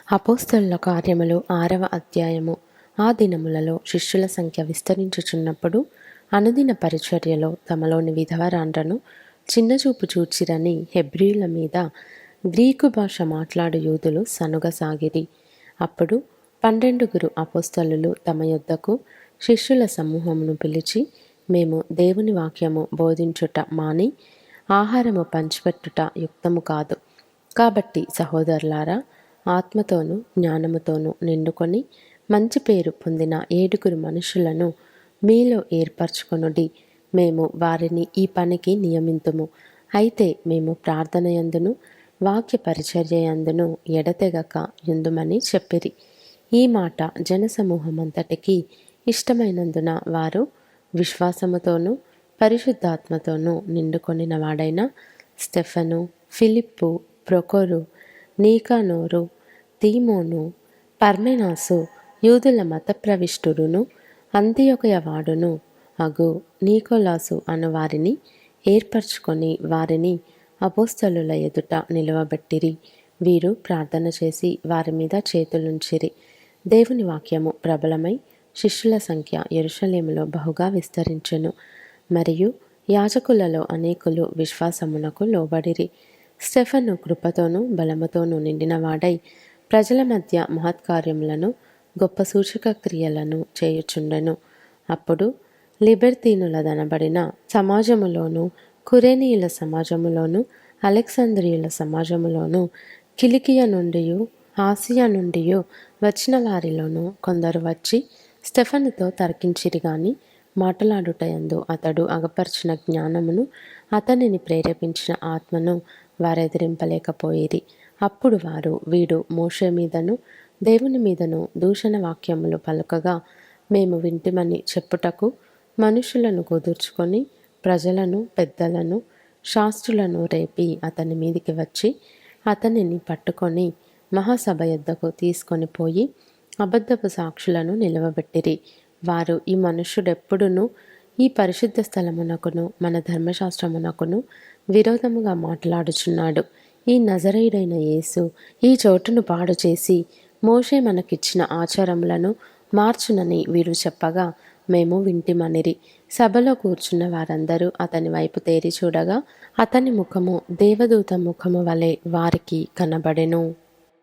అపోస్తలుల కార్యములు 6వ అధ్యాయము. ఆ దినములలో శిష్యుల సంఖ్య విస్తరించుచున్నప్పుడు అనుదిన పరిచర్యలో తమలోని విధవరాండ్రను చిన్నచూపు చూచిరని హెబ్రీయుల మీద గ్రీకు భాష మాట్లాడు యూదులు సనుగసాగిరి. అప్పుడు 12 అపోస్తలులు తమ యొద్దకు శిష్యుల సమూహమును పిలిచి, మేము దేవుని వాక్యము బోధించుట మాని ఆహారము పంచిపెట్టుట యుక్తము కాదు. కాబట్టి సహోదరులారా, ఆత్మతోనూ జ్ఞానముతోనూ నిండుకొని మంచి పేరు పొందిన 7 మనుషులను మీలో ఏర్పరచుకొనుడి. మేము వారిని ఈ పనికి నియమింతుము. అయితే మేము ప్రార్థనయందును వాక్య పరిచర్యయందును ఎడతెగక యుందుమని చెప్పిరి. ఈ మాట జనసమూహమంతటికి ఇష్టమైనందున వారు విశ్వాసముతోనూ పరిశుద్ధాత్మతోనూ నిండుకొనిన వాడైన స్టెఫను, ఫిలిప్పు, ప్రొకొరు, నీకానోరు, తీమోను, పర్మెనాసు, యూదుల మత ప్రవిష్టుడును అంతియొకయ వాడును అగు నీకోలాసు అను వారిని ఏర్పరచుకొని వారిని అపోస్తలుల ఎదుట నిలువబెట్టిరి. వీరు ప్రార్థన చేసి వారి మీద చేతులుంచిరి. దేవుని వాక్యము ప్రబలమై శిష్యుల సంఖ్య యెరూషలేములో బహుగా విస్తరించెను. మరియు యాజకులలో అనేకులు విశ్వాసమునకు లోబడిరి. స్టెఫను కృపతోనూ బలముతోనూ నిండినవాడై ప్రజల మధ్య మహత్కార్యములను గొప్ప సూచక క్రియలను చేయుచుండెను. అప్పుడు లిబెర్తీనులదనబడిన సమాజములోను, కురేనీయుల సమాజములోను, అలెగ్జాంద్రియుల సమాజములోను, కిలికియ నుండియు ఆసియా నుండియు వచ్చిన వారిలోనూ కొందరు వచ్చి స్టెఫనుతో తర్కించిరి గాని మాటలాడుటయందు అతడు అగపర్చిన జ్ఞానమును అతనిని ప్రేరేపించిన ఆత్మను వారెదిరింపలేకపోయిరి. అప్పుడు వారు, వీడు మోషే మీదను దేవుని మీదను దూషణ వాక్యములు పలుకగా మేము వింటిమని చెప్పుటకు మనుషులను కుదుర్చుకొని ప్రజలను, పెద్దలను, శాస్త్రులను రేపి అతని మీదికి వచ్చి అతనిని పట్టుకొని మహాసభ యొద్దకు తీసుకొని పోయి అబద్ధపు సాక్షులను నిలవబెట్టిరి. వారు, ఈ మనుష్యుడెప్పుడునూ ఈ పరిశుద్ధ స్థలమునకును మన ధర్మశాస్త్రమునకును విరోధముగా మాట్లాడుచున్నాడు. ఈ నజరేయుడైన యేసు ఈ చోటును పాడు చేసి మోషే మనకిచ్చిన ఆచారములను మార్చునని వీరు చెప్పగా మేము వింటిమనిరి. సభలో కూర్చున్న వారందరూ అతని వైపు తేరి చూడగా అతని ముఖము దేవదూత ముఖము వలె వారికి కనబడెను.